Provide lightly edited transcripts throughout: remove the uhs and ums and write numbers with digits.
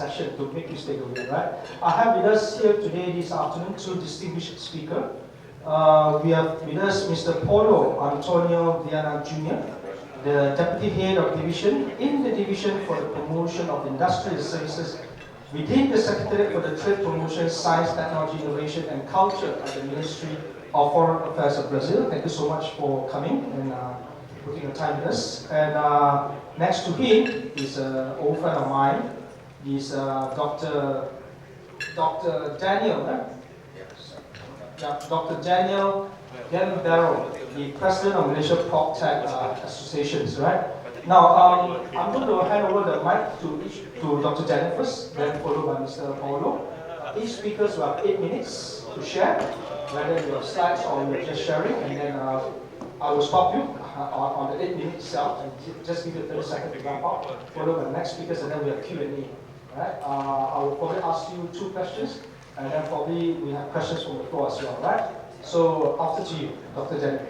session to make you stay away, right? I have with us here today, this afternoon, two distinguished speakers. We have with us Mr. Paulo Antonio Viana Jr., the Deputy Head of Division in the Division for the Promotion of Industrial Services within the Secretariat for the Trade Promotion, Science, Technology, Innovation and Culture at the Ministry of Foreign Affairs of Brazil. Thank you so much for coming and putting your time with us. And next to him is an old friend of mine. He's Dr. Daniel, right? Yeah, Dr. Daniel Barrow, the President of Malaysia Prop Tech Associations, right? Now, I'm going to hand over the mic to Dr. Daniel first, then followed by Mr. Paulo. Each speaker will have 8 minutes to share, whether your slides or you're just sharing, and then I will stop you on the 8 minutes itself and just give you 30 seconds to wrap up, followed by the next speakers, and then we have Q&A. Right? I will probably ask you 2 questions, and then probably we have questions from the floor as well, right? So, after to you, Dr. Daniel.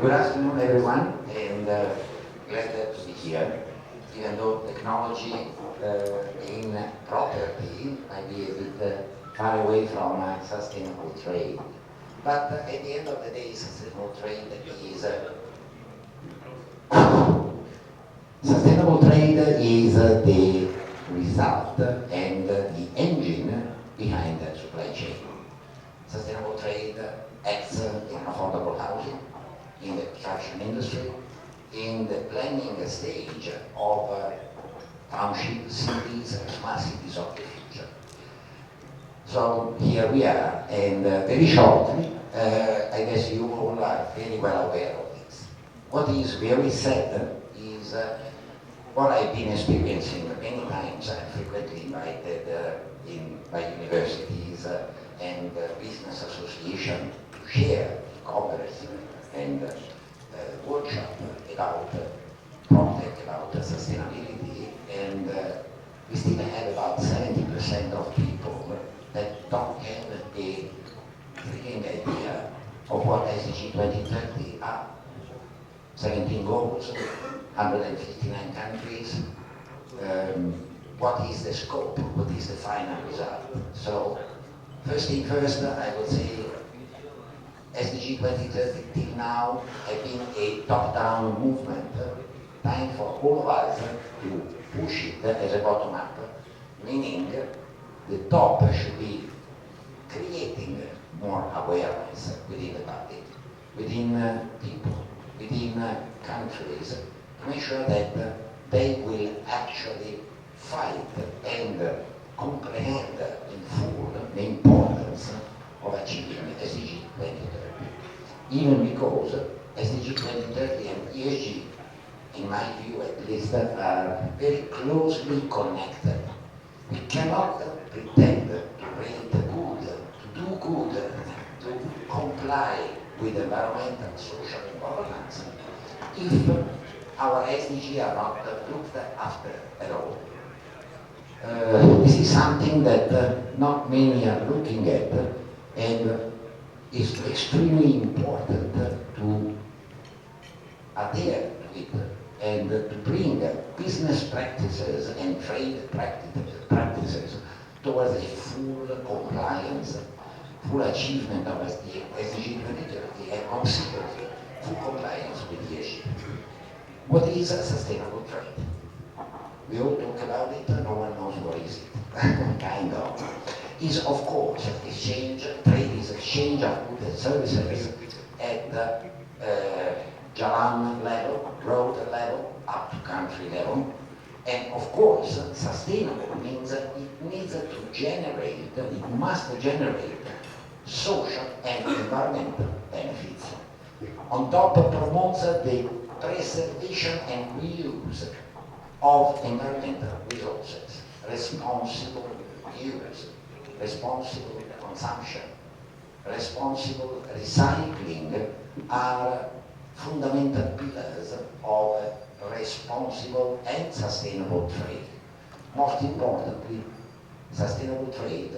Good afternoon, everyone, and glad to be here. Even though technology in property might be a bit far away from sustainable trade, but at the end of the day, sustainable trade is the result and the engine behind the supply chain. Sustainable trade acts in affordable housing, in the construction industry, in the planning stage of township cities and smart cities of the future. So here we are, and very shortly, I guess you all are very well aware of this. What is very sad is what I've been experiencing many times. I'm frequently invited by universities and business association to share congress and workshop about project about sustainability, and we still have about 70% of people that don't have a freaking idea of what SDG 2030 are. 17 goals, 159 countries. What is the scope? What is the final result? So, first thing first, I would say SDG 2030 till now have been a top-down movement. Time for all of us to push it as a bottom-up, meaning the top should be creating more awareness within the public, within people, within countries, to make sure that they will actually fight and comprehend in full the importance of achieving SDG 2030. Even because SDG 2030 and ESG, in my view at least, are very closely connected. We cannot pretend to rate good, to do good, to comply with environmental, social, and governance if our SDG are not looked after at all. This is something that not many are looking at, and is extremely important to adhere to it and to bring business practices and trade practices towards a full compliance, full achievement of SDG 2030 and consequently full compliance with ESG. What is a sustainable trade? We all talk about it, no one knows what is it. Kind of. Is of course exchange, trade is exchange of goods and services at the Jalan level, road level, up to country level. And of course, sustainable means it needs to generate, it must generate social and environmental benefits. On top, it promotes the preservation and reuse of environmental resources, responsible use, responsible consumption, responsible recycling are fundamental pillars responsible and sustainable trade. Most importantly, sustainable trade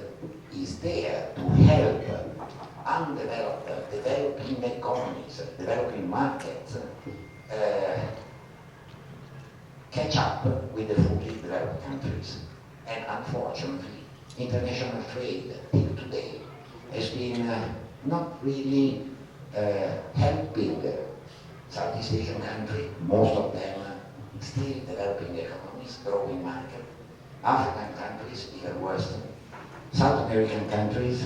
is there to help undeveloped, developing economies, developing markets, catch up with the fully developed countries. And unfortunately, international trade till today has been not really helping Southeast Asian countries, most of them still developing economies, growing market, African countries, even worse, South American countries,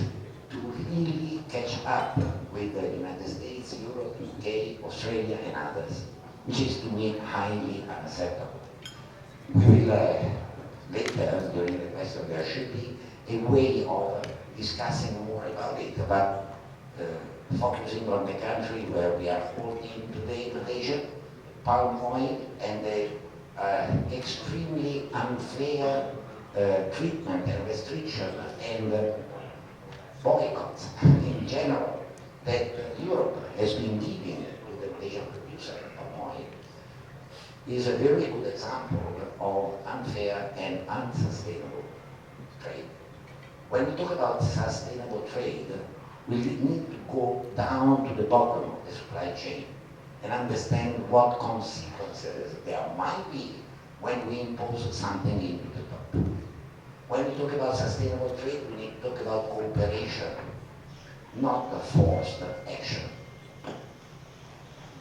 to really catch up with the United States, Europe, UK, Australia, and others, which is to me highly unacceptable. We will later, during the question, there should be a way of discussing more about it, but focusing on the country where we are holding today, Malaysia, palm oil, and the extremely unfair treatment and restriction and boycotts in general that Europe has been giving to the Malaysian producer of oil is a very good example of unfair and unsustainable trade. When we talk about sustainable trade, we need to go down to the bottom of the supply chain and understand what consequences there might be when we impose something into the top. When we talk about sustainable trade, we need to talk about cooperation, not the forced action.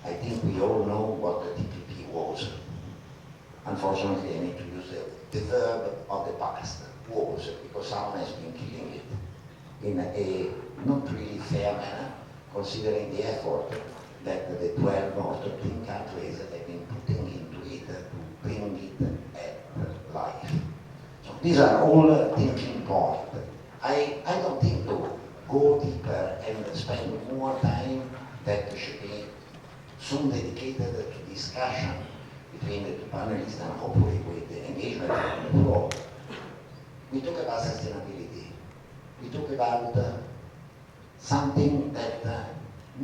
I think we all know what the TPP was. Unfortunately, I need to use the verb of the past, was, because someone has been killing it in a not really fair manner, considering the effort that the 12 or 13 countries have been putting into it to bring it at life. So these are all thinking points. I don't think to go deeper and spend more time that should be soon dedicated to discussion between the two panelists and hopefully with the engagement on the floor. We talk about sustainability. We talk about something that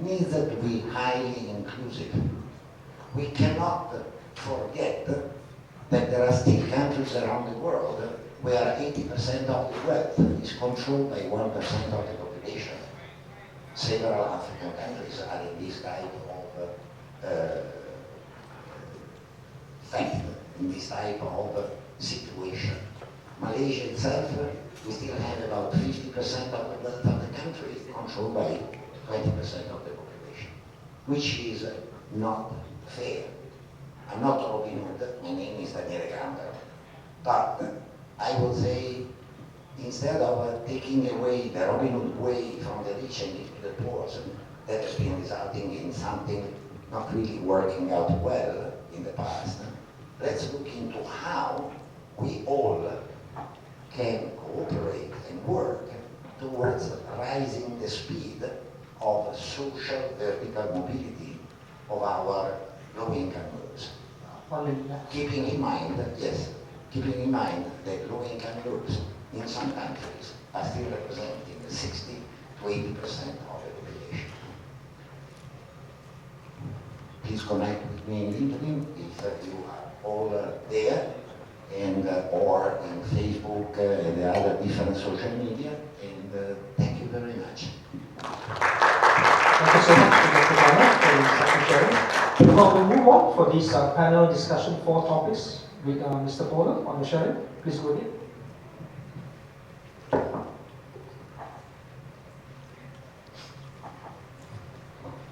needs to be highly inclusive. We cannot forget that there are still countries around the world where 80% of the wealth is controlled by 1% of the population. Several African countries are in this type of fact, in this type of situation. Malaysia itself, we still have about 50% of the wealth of the country controlled by 20% of the population, which is not fair. I'm not Robin Hood, my name is Daniele Gramber, but I would say instead of taking away the Robin Hood way from the rich and give to the poor, that has been resulting in something not really working out well in the past, let's look into how we all can cooperate and work towards rising the speed of social vertical mobility of our low-income groups. Keeping in mind that low-income groups in some countries are still representing 60 to 80% of the population. Please connect with me in LinkedIn if you are all there, and or in Facebook and the other different social media. And thank you very much. Thank you so much, Dr. Viana, for your insightful sharing. Before we move on for this panel discussion, 4 topics with Mr. Paulo on the sharing, please go ahead.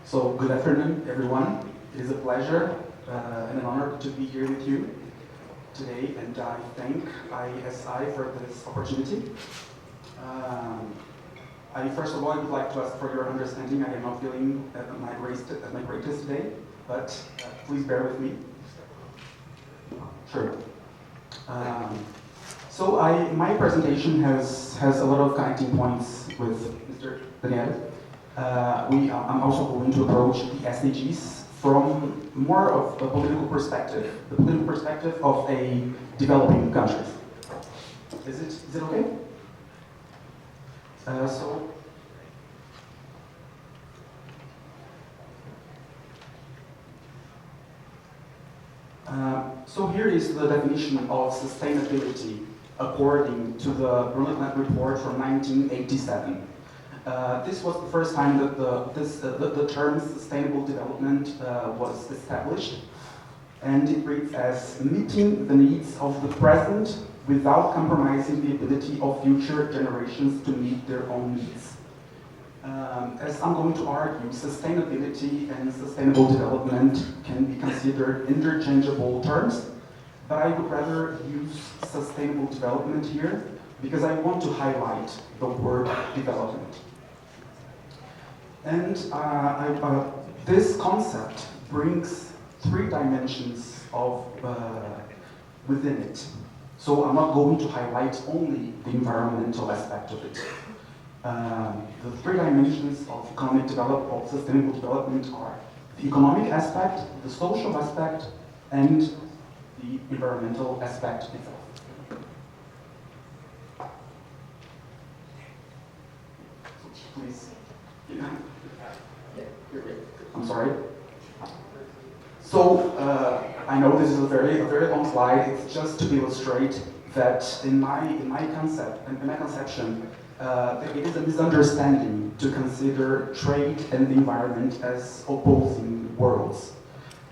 So, good afternoon, everyone. It is a pleasure and an honor to be here with you today, and I thank ISI for this opportunity. I first of all would like to ask for your understanding. I am not feeling at my greatest today, but please bear with me. Sure. So my presentation has a lot of connecting points with Mr. Daniel. I'm also going to approach the SDGs from more of a political perspective, the political perspective of a developing country. Is it okay? So here is the definition of sustainability according to the Brundtland Report from 1987. This was the first time that the term sustainable development was established, and it reads as meeting the needs of the present without compromising the ability of future generations to meet their own needs. As I'm going to argue, sustainability and sustainable development can be considered interchangeable terms, but I would rather use sustainable development here because I want to highlight the word development. And this concept brings three dimensions of within it. So I'm not going to highlight only the environmental aspect of it. The three dimensions of of sustainable development are the economic aspect, the social aspect, and the environmental aspect itself. Please. Yeah. I'm sorry. So I know this is a very long slide. It's just to illustrate that in my conception, it is a misunderstanding to consider trade and the environment as opposing worlds.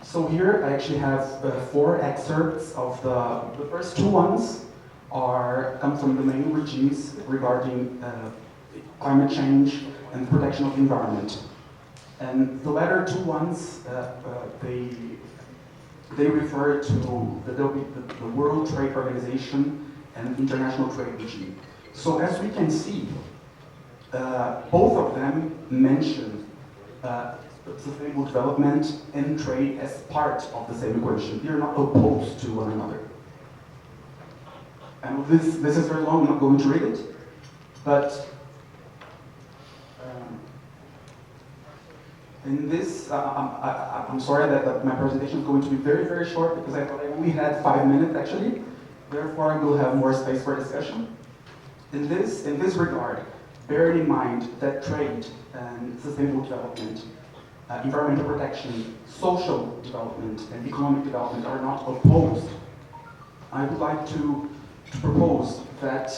So here I actually have 4 excerpts of the first 2 ones come from the main regimes regarding climate change and protection of the environment. And the latter 2 ones, they refer to the World Trade Organization and International Trade Regime. So as we can see, both of them mention sustainable development and trade as part of the same equation. They are not opposed to one another. And this is very long, I'm not going to read it, but in this, I'm sorry that my presentation is going to be very short because I thought I only had 5 minutes actually. Therefore, I will have more space for discussion. In this regard, bear in mind that trade and sustainable development, environmental protection, social development, and economic development are not opposed. I would like to propose that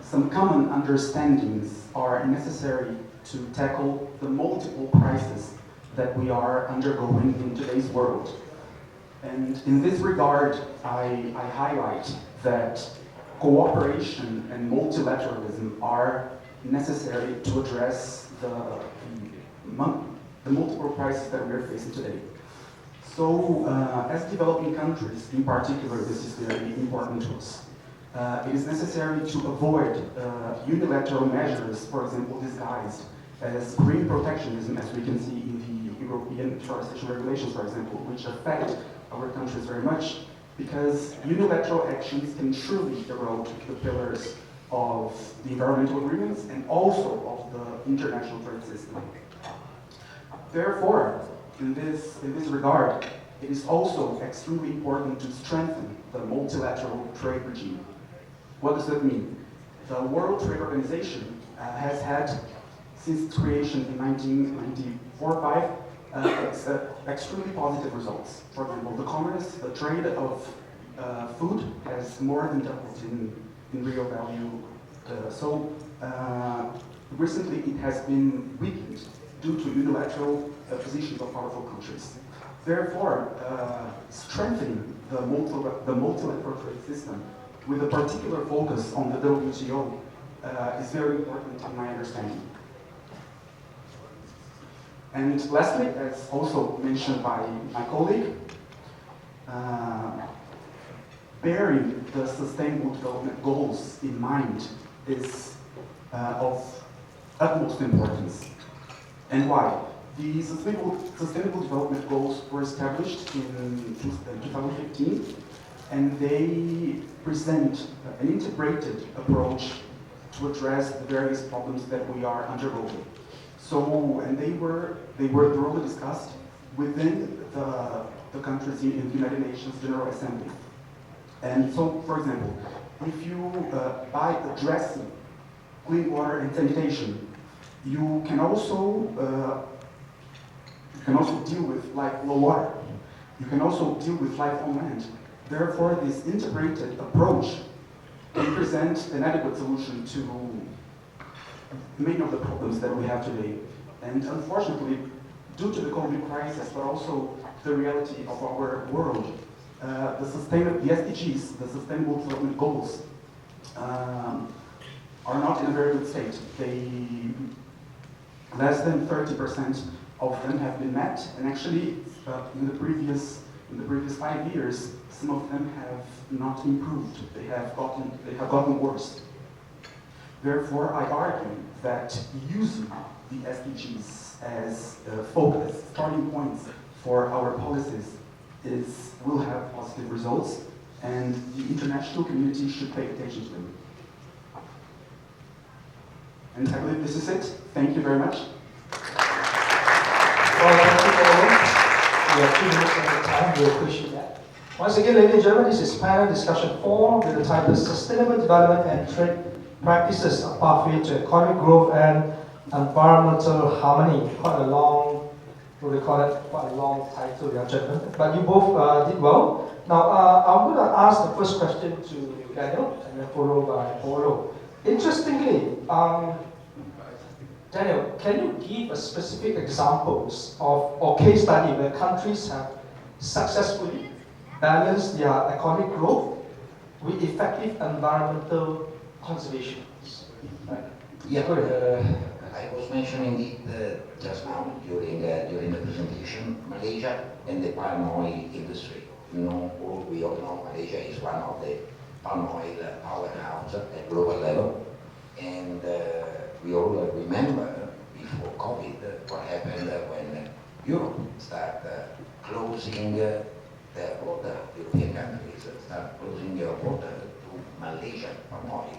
some common understandings are necessary to tackle the multiple crises that we are undergoing in today's world. And in this regard, I highlight that cooperation and multilateralism are necessary to address the multiple crises that we are facing today. So, as developing countries in particular, this is very important to us. It is necessary to avoid unilateral measures, for example, disguised as green protectionism, as we can see in the European Deforestation Regulations, for example, which affect our countries very much, because unilateral actions can truly erode the pillars of the environmental agreements and also of the international trade system. Therefore, in this regard, it is also extremely important to strengthen the multilateral trade regime. What does that mean? The World Trade Organization has had, since its creation in 1994-5, extremely positive results. For example, the trade of food has more than doubled in real value. Recently it has been weakened due to unilateral positions of powerful countries. Therefore, strengthening the multilateral trade system with a particular focus on the WTO is very important in my understanding. And lastly, as also mentioned by my colleague, bearing the sustainable development goals in mind is of utmost importance. And why? The sustainable development goals were established in 2015, and they present an integrated approach to address the various problems that we are undergoing. So, and they were thoroughly discussed within the countries in the United Nations General Assembly. And so, for example, if you by addressing clean water and sanitation, you can also deal with like low water. you can also deal with life on land. Therefore, this integrated approach can present an adequate solution to many of the problems that we have today. And unfortunately, due to the COVID crisis, but also the reality of our world, the SDGs, the Sustainable Development Goals, are not in a very good state. Less than 30% of them have been met, and actually, in the previous 5 years, some of them have not improved. They have gotten worse. Therefore, I argue that using the SDGs as focus, starting points for our policies will have positive results, and the international community should pay attention to them. And I believe this is it. Thank you very much. Well, thank you, Paulo. We have 2 minutes at a time. We appreciate that. Once again, ladies and gentlemen, this is panel discussion 4 with the title Sustainable Development and Trade Practices, a Pathway to Economic Growth and Environmental Harmony. Quite a long, what do they call it? Quite a long title, young gentlemen. But you both did well. Now, I'm going to ask the first question to Daniel, and then followed by Paulo. Interestingly, Daniel, can you give a specific examples of or case study where countries have successfully balanced their economic growth with effective environmental conservation? Right. Yeah, I was mentioning it just now during the presentation, Malaysia and the palm oil industry. We all know Malaysia is one of the palm oil powerhouse at global level, and we all remember before COVID what happened when Europe started closing their border, European countries started closing their border to Malaysian palm oil,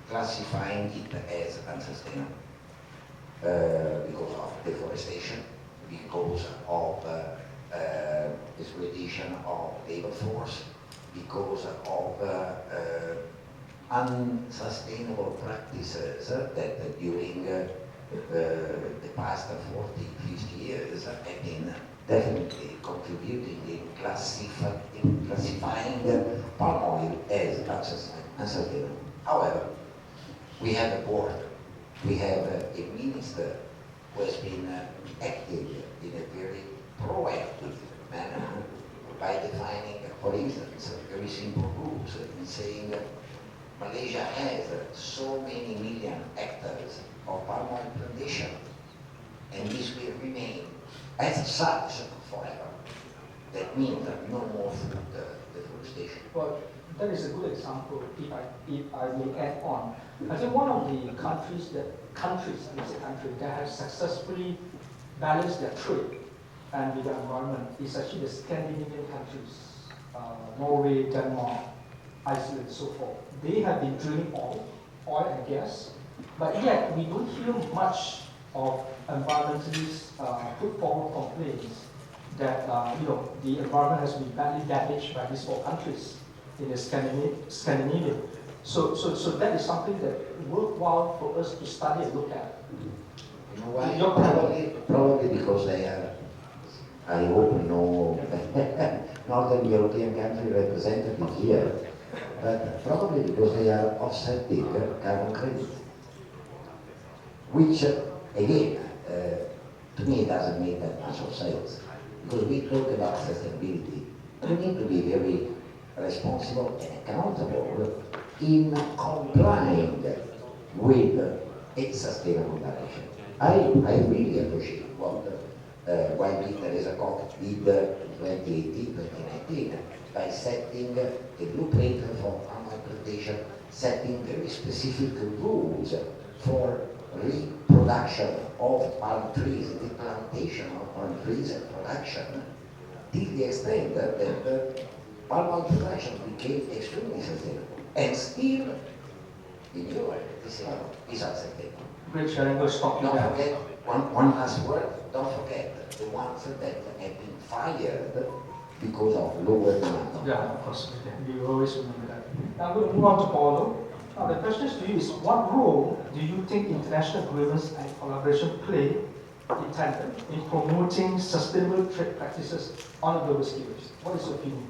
classifying it as unsustainable because of deforestation, because of exploitation of labor force, because of unsustainable practices that during the past 40, 50 years have been definitely contributing in classifying palm oil as unsustainable. However, we have a board, we have a minister who has been active in a very proactive manner by defining, for instance, very simple rules in saying that Malaysia has so many million hectares of palm oil plantation, and this will remain as such forever. That means no more food deforestation. Well, that is a good example, if I may add on. I think one of the countries that have successfully balanced their trade and with the environment is actually the Scandinavian countries, Norway, Denmark, Iceland, and so forth. They have been drilling oil and gas, but yet we don't hear much of environmentalists put forward complaints that the environment has been badly damaged by these 4 countries in the Scandinavia. So that is something that worthwhile for us to study and look at. You know why? Probably because they are, I hope no Northern European country represented here, but probably because they are offsetting carbon credits, which again, to me doesn't make that much of sense. Because we talk about sustainability, we need to be very responsible and accountable in complying with a sustainable direction. I really appreciate what Teresa Koch did in 2018, 2019 by setting a blueprint for palm oil plantation, setting very specific rules for reproduction of palm trees, the plantation of palm trees and production, till the extent that palm oil production became extremely sustainable. And still, in Europe, this is unsustainable. Great sharing, we'll stop you Don't there. forget, one last word, don't forget the ones that have been fired because of lower demand. Yeah, of course, we always remember that. Now I'm going to move on to Paulo. Now the question to you is, what role do you think international agreements and collaboration play intended in promoting sustainable trade practices on a global scale? What is your opinion?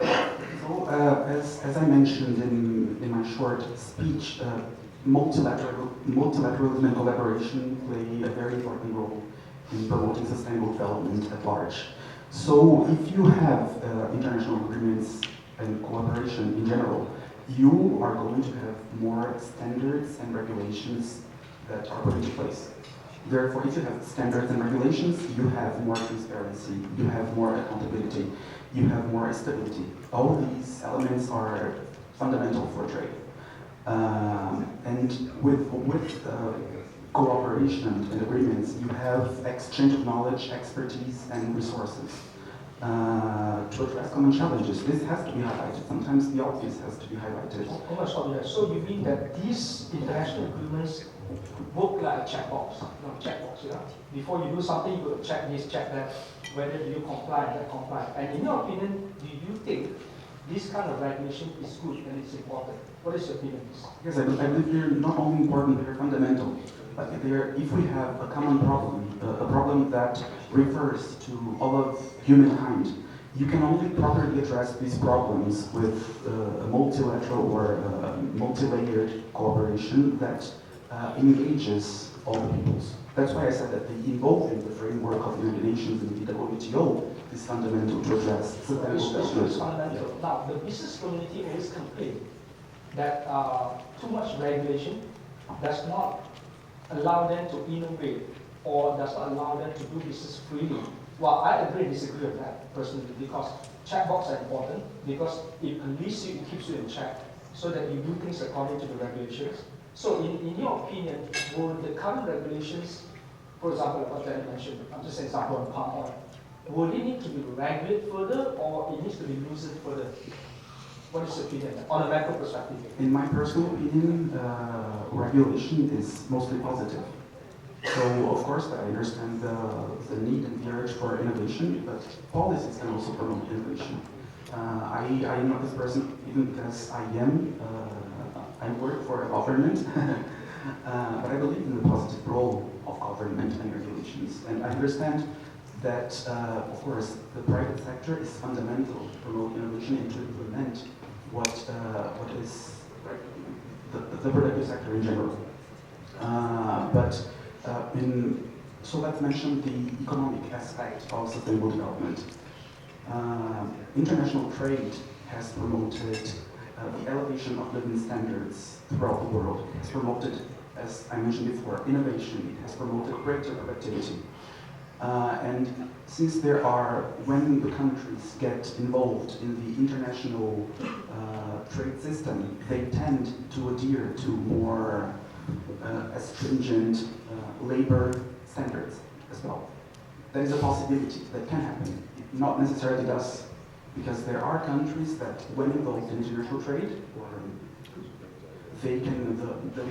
So, as I mentioned in my short speech, multilateralism and collaboration play a very important role in promoting sustainable development at large. So if you have international agreements and cooperation in general, you are going to have more standards and regulations that are put into place. Therefore, if you have standards and regulations, you have more transparency, you have more accountability, you have more stability. All these elements are fundamental for trade. And with cooperation and agreements, you have exchange of knowledge, expertise, and resources to address common challenges. This has to be highlighted. Sometimes the obvious has to be highlighted. So you mean that these international agreements work like a checkbox? Before you do something, you check this, check that, whether you comply, that comply. And in your opinion, do you think this kind of regulation is good and it's important? What is your opinion? Yes, I believe they're not only important, they're fundamental. But if we have a common problem, a problem that refers to all of humankind, you can only properly address these problems with a multilateral or multi-layered cooperation that engages all the peoples. That's why I said that involving the framework of the United Nations and the WTO is fundamental to address sustainable development. It's fundamental. Yeah. Now, the business community always complain that too much regulation does not allow them to innovate or does not allow them to do business freely. Well, I agree and disagree with that personally, because checkbox are important, because it releases you, it keeps you in check, so that you do things according to the regulations. So in your opinion, will the current regulations, for example, what Danny mentioned, I'm just saying example on palm oil, will it need to be regulated further or it needs to be loosened further? What is your opinion on a macro perspective? In my personal opinion, regulation is mostly positive. So, of course, I understand the need and the urge for innovation, but policies can also promote innovation. I am not this person, even because I work for a government, but I believe in the positive role of government and regulations. And I understand that, of course, the private sector is fundamental to promote innovation and to implement what is the productive sector in general. So let's mention the economic aspect of sustainable development. International trade has promoted the elevation of living standards throughout the world. It has promoted, as I mentioned before, innovation. It has promoted greater productivity. And since when the countries get involved in the international trade system, they tend to adhere to more stringent labor standards as well. There is a possibility that can happen. It not necessarily does, because there are countries that, when involved in international trade, they can the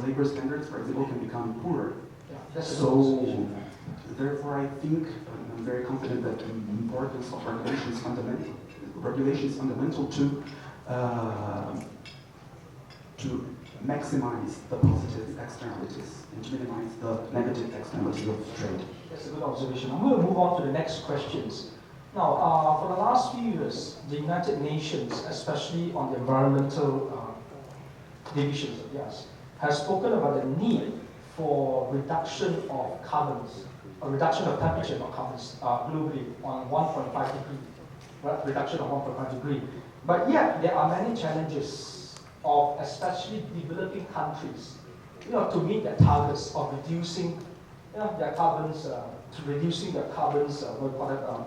labor standards, for example, can become poorer. So, therefore, I think I'm very confident that the importance of regulation is fundamental. Regulation is fundamental to maximize the positive externalities and to minimize the negative externalities of trade. That's a good observation. I'm going to move on to the next questions. Now, for the last few years, the United Nations, especially on the environmental divisions of theirs, has spoken about the need for reduction of carbons, a reduction of temperature, not carbons, globally on 1.5 degree, right? Reduction of 1.5 degree. But yet, there are many challenges of especially developing countries, to meet their targets of reducing, their carbons,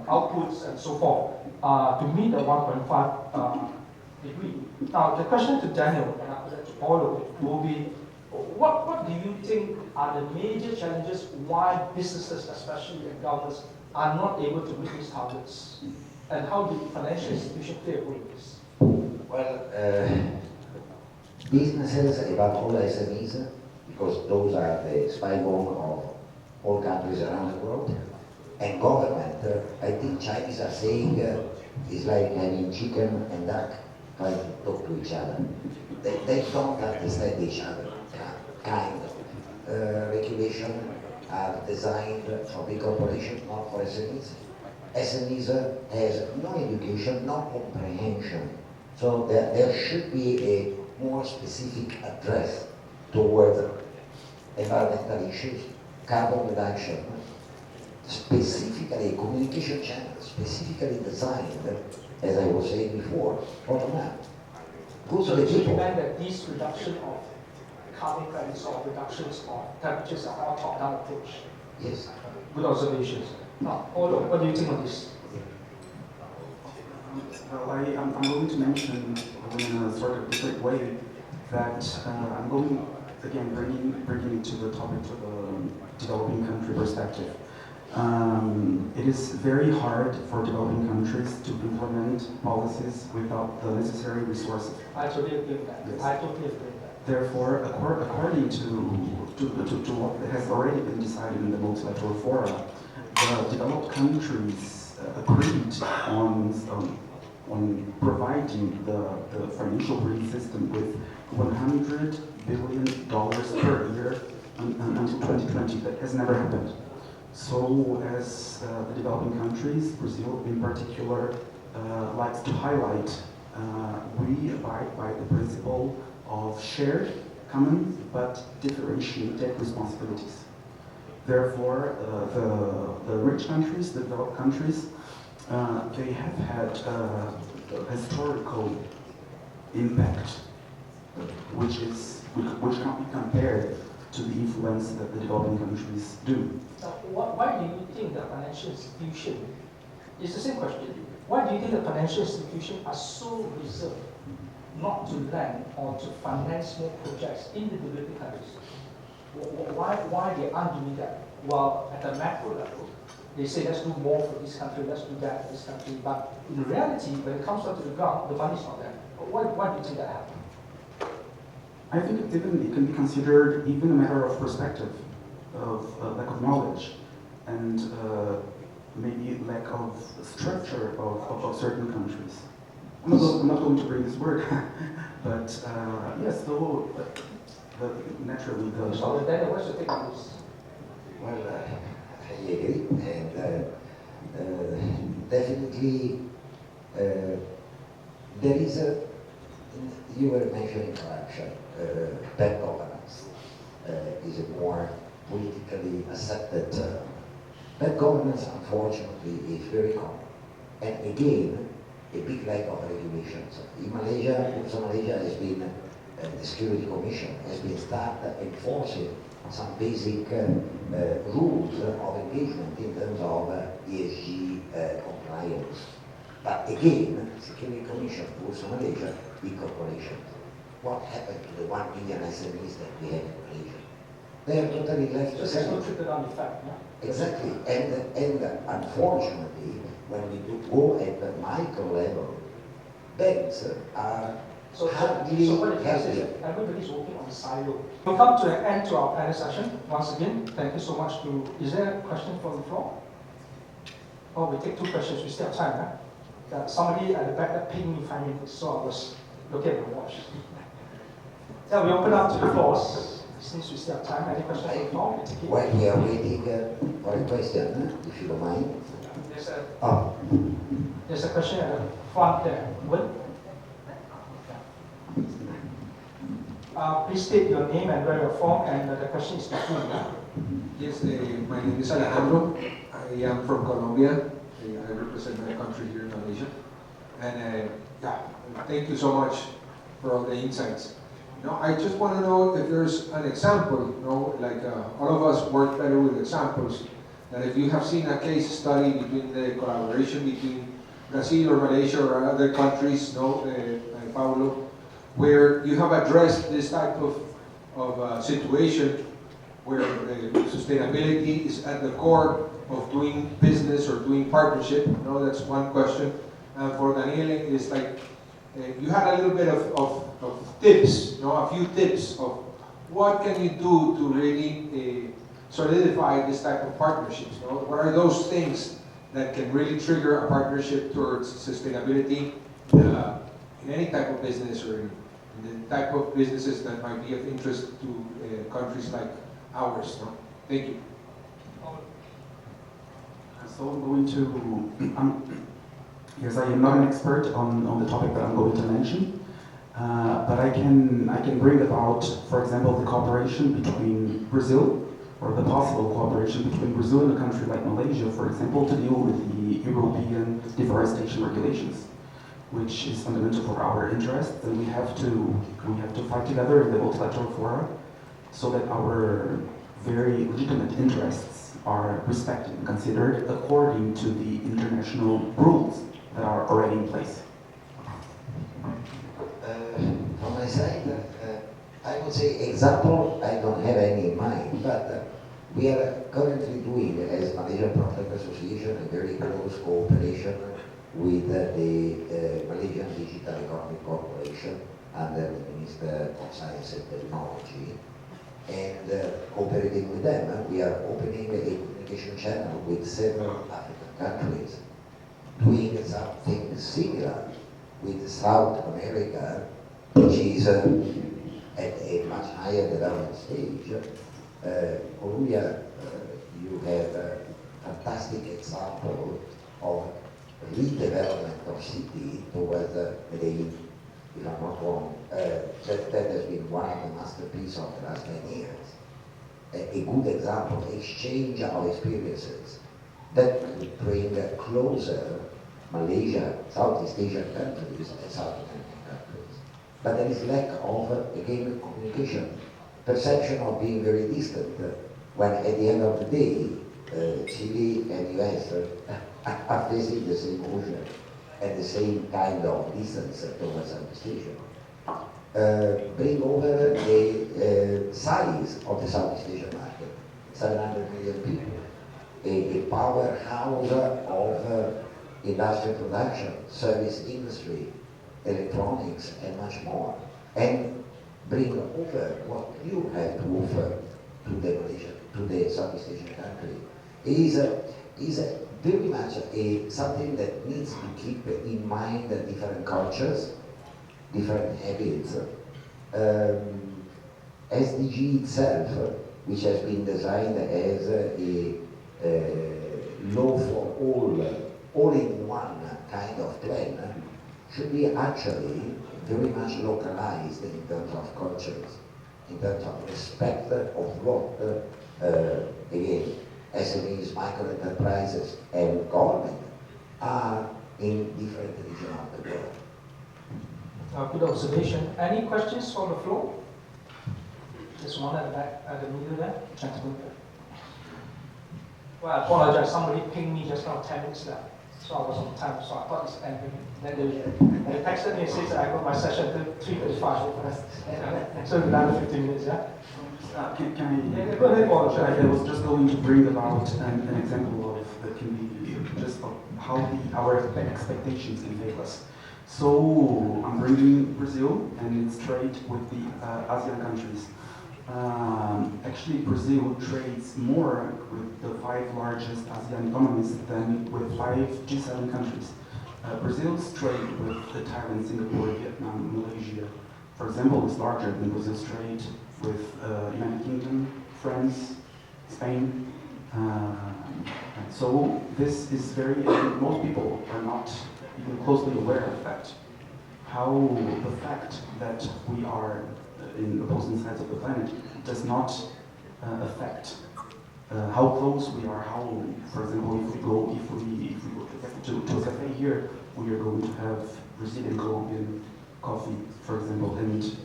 outputs and so forth, to meet the 1.5 degree. Now, the question to Daniel and after that to Paulo will be, what do you think are the major challenges why businesses, especially and governments, are not able to meet these targets? And how do financial institutions play a role in this? Well, businesses, above all SMEs, because those are the spine-bone of all countries around the world, and government, I think Chinese are saying it's like having chicken and duck trying to talk to each other. They don't understand each other, kind of. Regulation are designed for big corporations, not for SMEs. SMEs has no education, no comprehension. So there should be a more specific address towards environmental issues, carbon reduction, specifically communication channels, specifically designed, as I was saying before, bottom up. Good for the So you people. meant that this reduction of carbon credits or reductions of temperatures are all top-down approach? Yes. Good observations. Now, Paulo, what do you think of this? Well, I'm going to mention in a sort of different way that I'm going, again, bringing it to the topic of the developing country perspective. It is very hard for developing countries to implement policies without the necessary resources. I totally agree with that. Yes. I totally agree with that. Therefore, according to what has already been decided in the multilateral fora, the developed countries agreed on providing the financial green system with $100 billion per year until 2020. That has never happened. So as the developing countries, Brazil in particular, likes to highlight, we abide by the principle of shared, common, but differentiated responsibilities. Therefore, the rich countries, the developed countries, they have had a historical impact, which can't be compared to the influence that the developing countries do. Now, why do you think that financial institutions, it's the same question, why do you think that financial institutions are so reserved not to lend or to finance more projects in the developing countries? Why they aren't doing that? Well, at the macro level, they say let's do more for this country, let's do that for this country, but in reality, when it comes down to the ground, the money is not there. Why do you think that happened? I think it can be considered even a matter of perspective, of lack of knowledge, and maybe lack of structure of certain countries. I'm not going to bring this word, but yes, naturally the... So then what's your take on this? Well, I agree, and definitely there is you were mentioning corruption, bad governance is a more politically accepted term. Bad governance, unfortunately, is very common. And again, a big lack of regulations. In Malaysia, also Malaysia has been, the Security Commission has been started enforcing some basic rules of engagement in terms of ESG compliance. But again, Security Commission, also Malaysia, big corporations. What happened to the 1 million SMEs that we have in Malaysia? They are totally left So there's no trickle-down effect, yeah? Exactly, and unfortunately, when we do go at the micro level, banks are hardly so what it is helping. that everybody's working on the silo. We come to an end to our panel session. Once again, thank you so much to, is there a question from the floor? Oh, we take 2 questions, we still have time, huh? Somebody at the back that pinged me 5 minutes, so I was looking at the watch. So we open up to the floors. Since we still have time, any questions from the floor? We take it. While we are waiting for a question, if you don't mind. There's a question at the front there. Will? Please state your name and where you're from, and the question is to whom. Yes, my name is Alejandro. I am from Colombia. I represent my country here in Malaysia. And thank you so much for all the insights. I just want to know if there's an example, like all of us work better with examples, that if you have seen a case study between the collaboration between Brazil or Malaysia or other countries, Paulo, where you have addressed this type of situation where sustainability is at the core of doing business or doing partnership. That's one question. And for Daniele, it's like you had a little bit of tips, a few tips of what can you do to really solidify this type of partnerships. What are those things that can really trigger a partnership towards sustainability in any type of business or in the type of businesses that might be of interest to countries like ours. Thank you. So I'm going to, yes, I am not an expert on the topic that I'm going to mention, but I can bring about, for example, the cooperation between Brazil, or the possible cooperation between Brazil and a country like Malaysia, for example, to deal with the European deforestation regulations, which is fundamental for our interests, and we have to fight together in the multilateral fora so that our very legitimate interests are respected and considered according to the international rules that are already in place. From my side, I would say example, I don't have any in mind, but we are currently doing, as Malaysian Project Association, a very close cooperation with the Malaysian Digital Economic Corporation under the Minister of Science and Technology. And cooperating with them, we are opening a communication channel with several African countries, doing something similar with South America, which is at a much higher development stage. Colombia, you have a fantastic example of redevelopment of city towards Medellin, if I'm not wrong. That has been one of the masterpieces of the last 10 years. A good example, exchange of experiences that could bring closer Malaysia, Southeast Asian countries, and South American countries. But there is lack of, again, communication, perception of being very distant, when at the end of the day, Chile and US are facing the same ocean and the same kind of distance towards Southeast Asia. Bring over the size of the Southeast Asian market, 700 million people, a powerhouse of industrial production, service industry, electronics, and much more, and bring over what you have to offer to the Malaysian, to the Southeast Asian country, is very much something that needs to keep in mind different cultures, different habits. SDG itself, which has been designed as a law for all-in-one kind of plan, should be actually very much localized in terms of cultures, in terms of respect of what, again, SMEs, micro enterprises, and government are in different regions of the world. Good observation. Any questions from the floor? There's one at the back, at the middle there, gentleman. Well, I apologize, somebody pinged me just now 10 minutes left. So I was on time, so I thought it's ending. Then they texted me and said that I got my session at 3:35. So another 15 minutes, yeah? Can I? Yeah, go ahead, Paulo. I was just going to bring about an example of that can be just of how our expectations can fail us. So I'm bringing Brazil and its trade with the ASEAN countries. Actually, Brazil trades more with the 5 largest ASEAN economies than with 5 G7 countries. Brazil's trade with Thailand, Singapore, Vietnam, Malaysia, for example, is larger than Brazil's trade with United Kingdom, France, Spain. So this is very, most people are not even closely aware of that. How the fact that we are in opposing sides of the planet does not affect how close we are. How, for example, if we go to a cafe here, we are going to have Brazilian, Colombian coffee, for example, and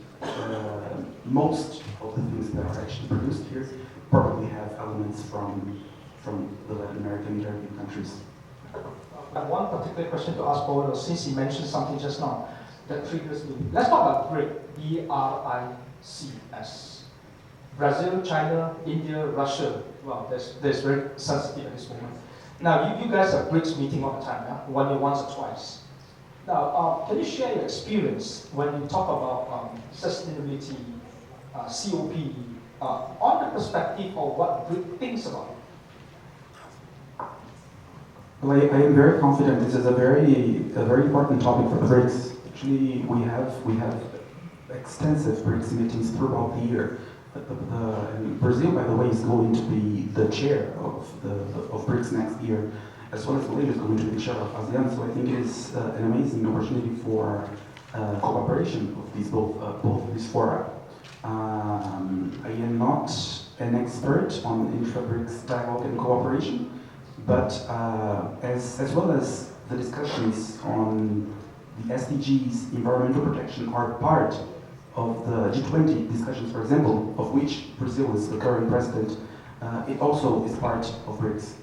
most of the things that are actually produced here probably have elements from the Latin American, Caribbean countries. I have one particular question to ask Paulo, since he mentioned something just now that triggers me. Let's talk about BRIC, B-R-I-C-S. Brazil, China, India, Russia. Well, that's very sensitive at this moment. Now, you guys have BRICS meeting all the time, yeah? Once or twice. Now, can you share your experience when you talk about sustainability, COP, on the perspective of what BRIC thinks about it? Well, I am very confident this is a very important topic for the BRICS. Actually, we have extensive BRICS meetings throughout the year. And Brazil, by the way, is going to be the chair of BRICS next year. as well as Malaysia is going to be the chair of ASEAN. So I think it is an amazing opportunity for cooperation of these both of these fora. I am not an expert on intra-BRICS dialogue and cooperation, but as well as the discussions on the SDGs, environmental protection, are part of the G20 discussions, for example, of which Brazil is the current president. It also is part of BRICS.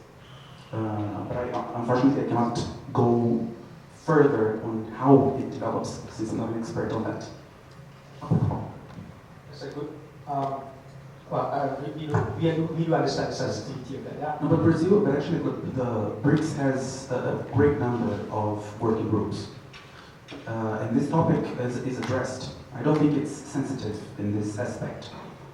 But unfortunately, I cannot go further on how it develops, since I'm not an expert on that. That's a good. We do understand the sensitivity of that. Yeah. No, but Brazil, but actually, the BRICS has a great number of working groups, and this topic is addressed. I don't think it's sensitive in this aspect.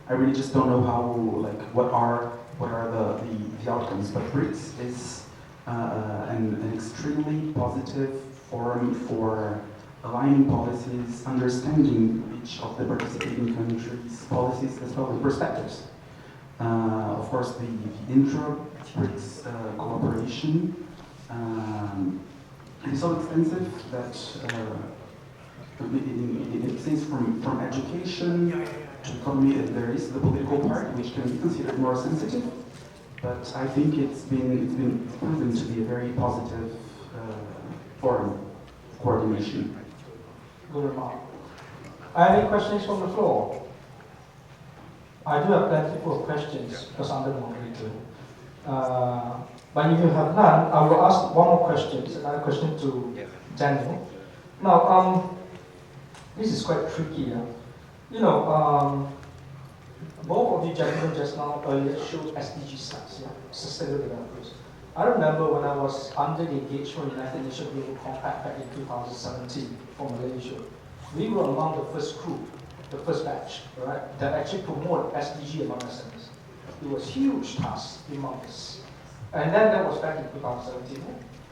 I really just don't know how, like, what are the outcomes. But BRICS is an extremely positive forum for aligning policies, understanding each of the participating countries' policies as well as perspectives. Of course, the intra-BRICS cooperation is so extensive that it seems from education to economy, there is the political part, which can be considered more sensitive. But I think it's been proven to be a very positive forum of coordination. Good remark. Any questions from the floor? I do have plenty of questions because I'm the moderator. But if you have none, I will ask one more question. Another question to Daniel. Now, this is quite tricky. You know, both of you gentlemen just now earlier showed SDG slides, sustainable development. I remember when I was under the engagement United Nations Global Compact back in 2017 for Malaysia, we were among the first group, the first batch, right, that actually promoted SDG among ourselves. It was a huge task among us. And then that was back in 2017,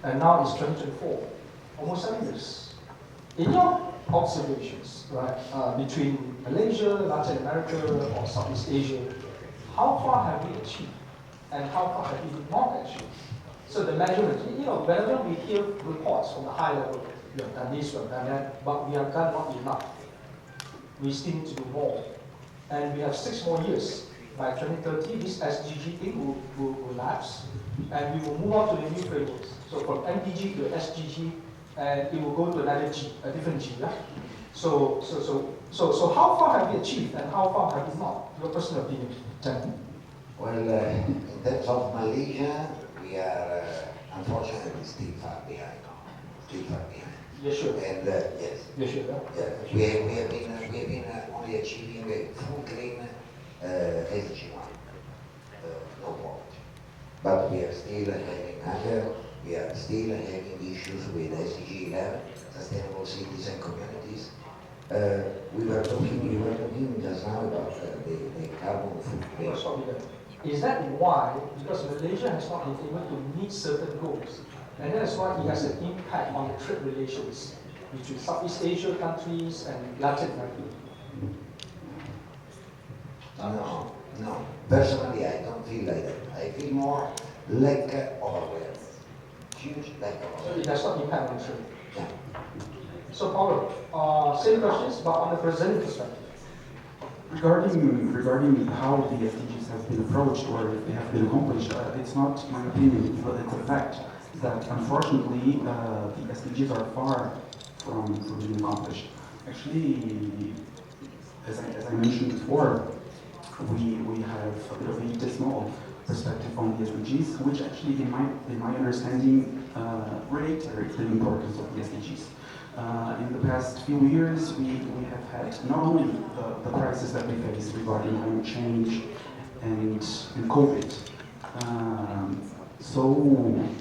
and now it's 2024, almost 7 years. In your observations, right, between Malaysia, Latin America, or Southeast Asia, how far have we achieved, and how far have we not achieved? So the measurement, you know, whenever we hear reports from the high level, we have done this, we have done that, but we have done not enough. We still need to do more. And we have 6 more years. By 2030, this SDG thing will lapse, and we will move on to the new frameworks. So from MDG to SDG, and it will go to another G, a different G. Yeah? So how far have we achieved, and how far have we not? Your personal opinion, Jen. Well, in terms of Malaysia, we are unfortunately still far behind. Yes, sure. And yes. Yes, sure. Yeah. We have been only achieving a full green SDG 1, no poverty. But we are still having hunger. We are still having issues with SDG 11, sustainable cities and communities. We were talking just now about the carbon footprint. Is that why? Because Malaysia has not been able to meet certain goals, and that's why it has an impact on the trade relations between Southeast Asia countries and Latin America. No. Personally, I don't feel like that. I feel more lack of awareness. Huge lack of awareness. So it does not impact on the trade. Yeah. So Paulo, same questions, but on the Brazilian perspective. Regarding how the SDGs have been approached or if they have been accomplished, it's not my opinion, but it's a fact that unfortunately the SDGs are far from being accomplished. Actually, as I mentioned before, we have a bit of a dismal perspective on the SDGs, which actually, in my understanding, reiterates the importance of the SDGs. In the past few years, we have had not only the crisis that we face regarding climate change and COVID. So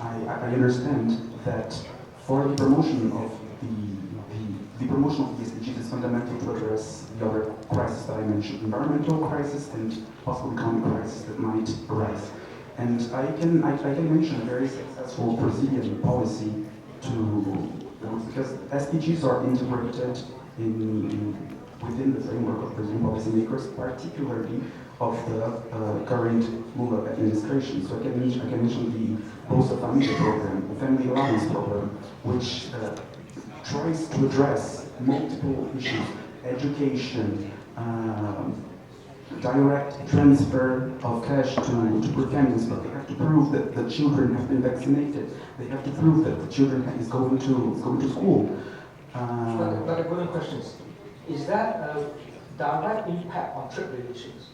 I understand that for the promotion of the promotion of the SDGs is fundamental to address the other crises that I mentioned, environmental crisis and possible economic crisis that might arise. And I can mention a very successful Brazilian policy because SDGs are integrated within the framework of Brazilian policymakers, particularly of the current Mullah administration. So I can mention the Bolsa Familia program, the Family Allowance program, which tries to address multiple issues: education, direct transfer of cash to poor families, but they have to prove that the children have been vaccinated. They have to prove that the children is going to school. But the golden question is that a direct impact on trade relations?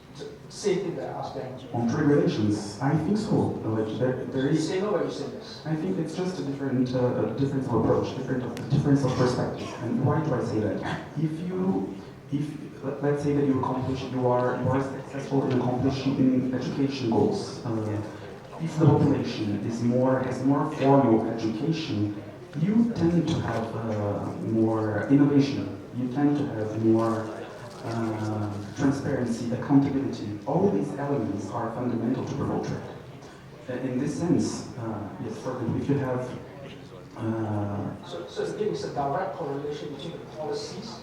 Same thing that I asked them. On trade relations, I think so. Like there You is. say no, or you say yes? I think it's just a different difference of approach, difference of perspective. And why do I say that? Let's say that you are successful in accomplishing education goals. If the population has more formal education, you tend to have more innovation. You tend to have more transparency, accountability. All these elements are fundamental to promote trade. In this sense, yes, for example, if you have... So again, it's a direct correlation between the policies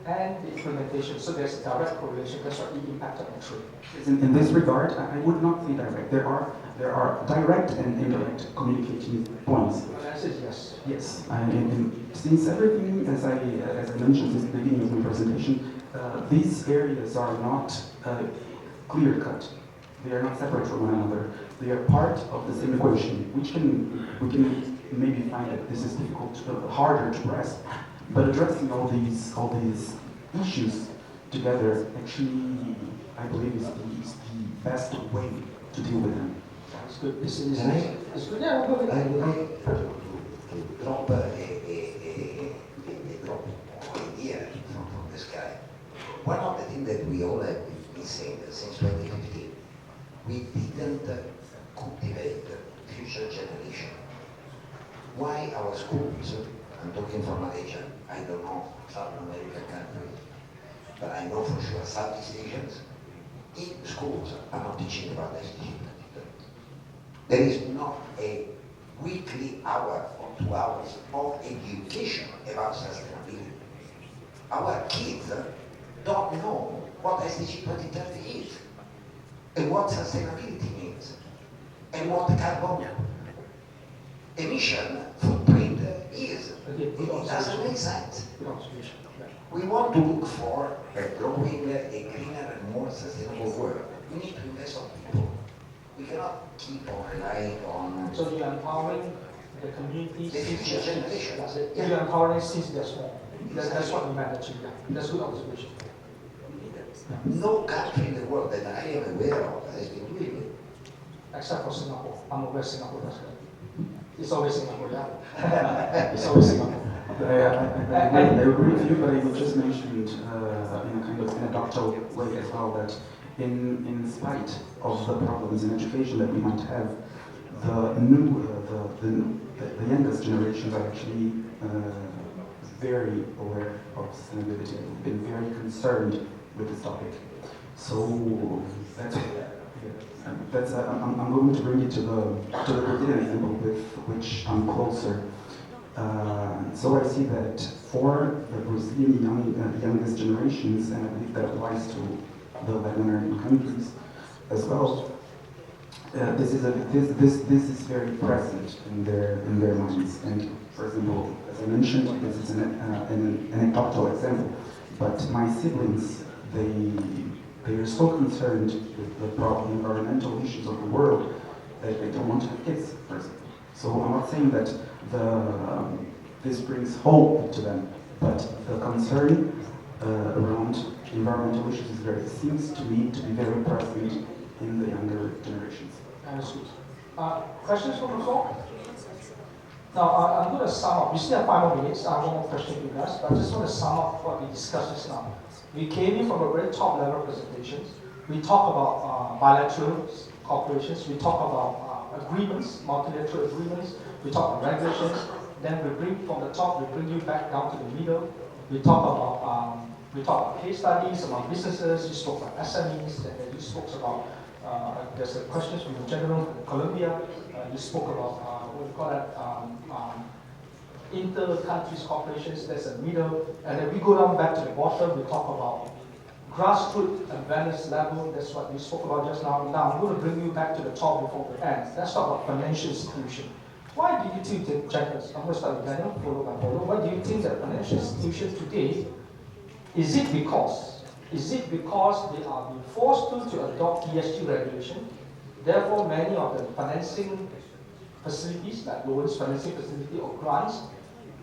and the implementation. So there's a direct correlation. That's what the impact on trade. In this regard, I would not say direct. There are direct and indirect communicating points. The answer is yes. Yes, since everything, as I mentioned since the beginning of my presentation, these areas are not clear-cut. They are not separate from one another. They are part of the same equation, we can maybe find that this is difficult, harder to grasp. But addressing all these issues together, actually, I believe is the best way to deal with them. It's good. It's good. I would like to drop a drop idea from the sky. One of the things that we all have been saying since 2015, we didn't cultivate future generation. Why our schools, I'm talking from Malaysia, I don't know South American countries, but I know for sure Southeast Asians, in schools are not teaching about SDG. There is not a weekly hour or 2 hours of education about sustainability. Our kids don't know what SDG 2030 is, and what sustainability means, and what carbon emission footprint is. It doesn't make sense. We want to look for a growing, a greener and more sustainable world. We need to invest on people. We cannot keep on relying on... So you're empowering the community the future generation. That's it. You're empowering since they're small. That's what we meant actually. Yeah. That's good observation. No country in the world that I am aware of has been doing it. Except for Singapore. I'm aware Singapore does that. It's always Singapore, yeah. It's always Singapore. I agree with you, but I would just mention in a kind of anecdotal way as well that in spite of the problems in education that we might have, the youngest generations are actually very aware of sustainability. They've been very concerned with this topic. So I'm going to bring it to the Brazilian example with which I'm closer. So I see that for the Brazilian youngest generations, and I believe that applies to the Latin American countries as well, this is very present in their minds. And for example, as I mentioned, this is an anecdotal example. But my siblings, they are so concerned with the environmental issues of the world that they don't want to have kids, for example. So I'm not saying that this brings hope to them, but the concern around environmental issues seems to me to be very present in the younger generations. Understood. Questions from the floor? Now, I'm going to sum up. We still have 5 more minutes. I have one more question to you guys, but I just want to sum up what we discussed just now. We came in from a very top-level presentations. We talk about bilateral cooperations. We talk about agreements, multilateral agreements. We talk about regulations. Then we bring from the top, we bring you back down to the middle. We talk about case studies among businesses. You spoke about SMEs. And then you spoke about there's a questions from the general from Colombia. You spoke about what we call that inter-countries cooperations. There's a middle, and then we go down back to the bottom. We talk about grassroots awareness level, that's what we spoke about just now. Now, I'm going to bring you back to the top before we end. Let's talk about financial institution. Why do you think that, Jacques, I'm going to start with Daniel, followed by Paulo. Why do you think that financial institutions today, is it because they are being forced to adopt ESG regulation? Therefore, many of the financing facilities, like loans, financing facility or grants,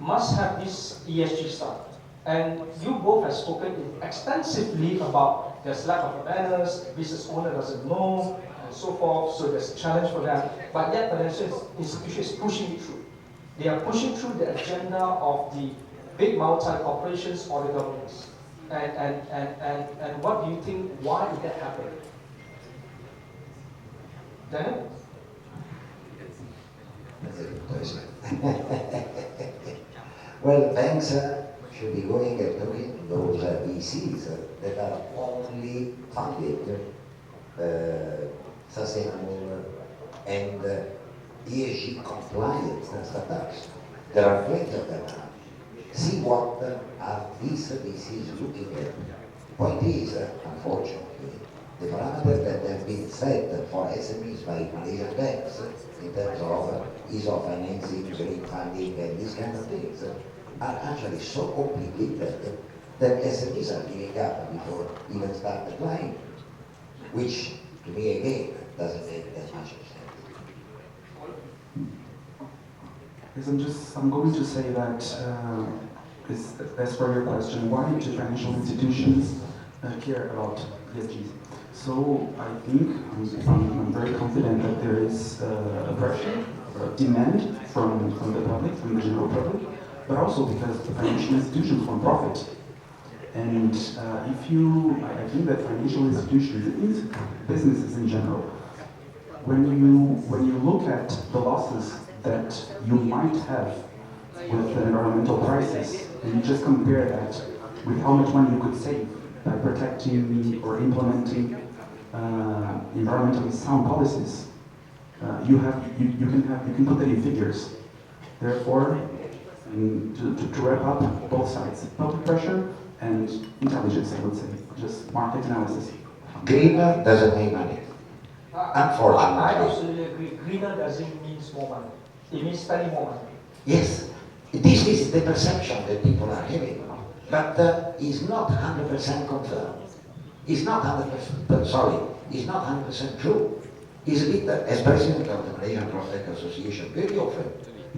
must have this ESG stuff. And you both have spoken extensively about there's lack of awareness, business owner doesn't know, and so forth, so there's a challenge for them. But yet financial institution is pushing it through. They are pushing through the agenda of the big multi-corporations or the governments. And what do you think, why did that happen? Daniel? That's a good question. Well, banks should be going and talking to those VCs that are only funding sustainable and ESG compliant startups. There are plenty of them now. See what are these VCs looking at. Point is, unfortunately, the parameters that have been set for SMEs by Malaysian banks in terms of ease of financing, green funding, and these kind of things are actually so complicated that SMEs are giving up before even start applying, which to me again doesn't make that much sense. Yes, I'm going to say that as for your question, why do financial institutions care about ESGs? So I think I'm very confident that there is a pressure, a demand from the public, from the general public, but also because the financial institutions want profit. And I think that financial institutions, it means businesses in general, when you look at the losses that you might have with the environmental crisis, and you just compare that with how much money you could save by protecting or implementing environmentally sound policies, you can put that in figures. Therefore, to wrap up both sides, public pressure and intelligence, I would say, just market analysis. Greener doesn't make money. Unfortunately. I absolutely agree. Greener doesn't mean more money. It means spending more money. Yes, this is the perception that people are having, but it's not 100% confirmed. It's not 100%, sorry, it's not 100% true. It's a bit, as president of the Malaysian Prospect Association, very often,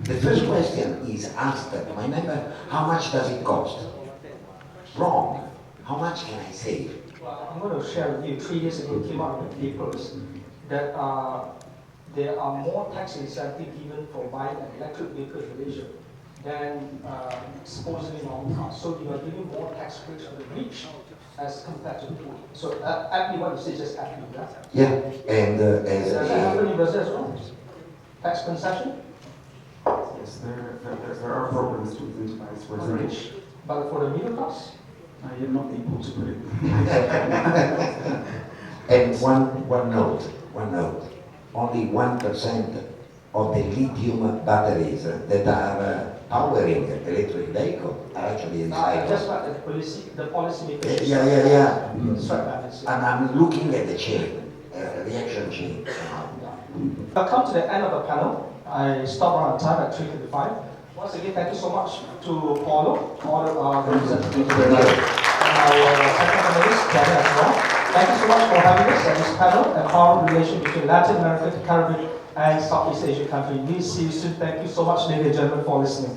the first question is asked to my member, how much does it cost? Wrong. How much can I save? Well, I'm going to share with you, 3 years ago, came out with papers that there are more tax incentive given for buying an electric vehicle in Malaysia than supposedly normal cars. So you are giving more tax breaks for the rich as compared to the poor. So aptly what you say is just aptly, yeah? Yeah, and Does that happen in Brazil as well? Tax concession? Yes, there are programs to incentivize for For the rich, but for the middle class? I am not able to put it. And one note. Only 1% of the lithium batteries that are powering electric vehicles are actually recycled. Just what the policy makers. Yeah. Strike balance. And I'm looking at the chain, reaction chain. I've come to the end of the panel. I stopped around time at 3:55. Once again, thank you so much to Paulo, representative and our second panelist, Viana as well. Thank you so much for having us at this panel and power relation between Latin America, Caribbean, and Southeast Asian countries. We'll see you soon. Thank you so much, ladies and gentlemen, for listening.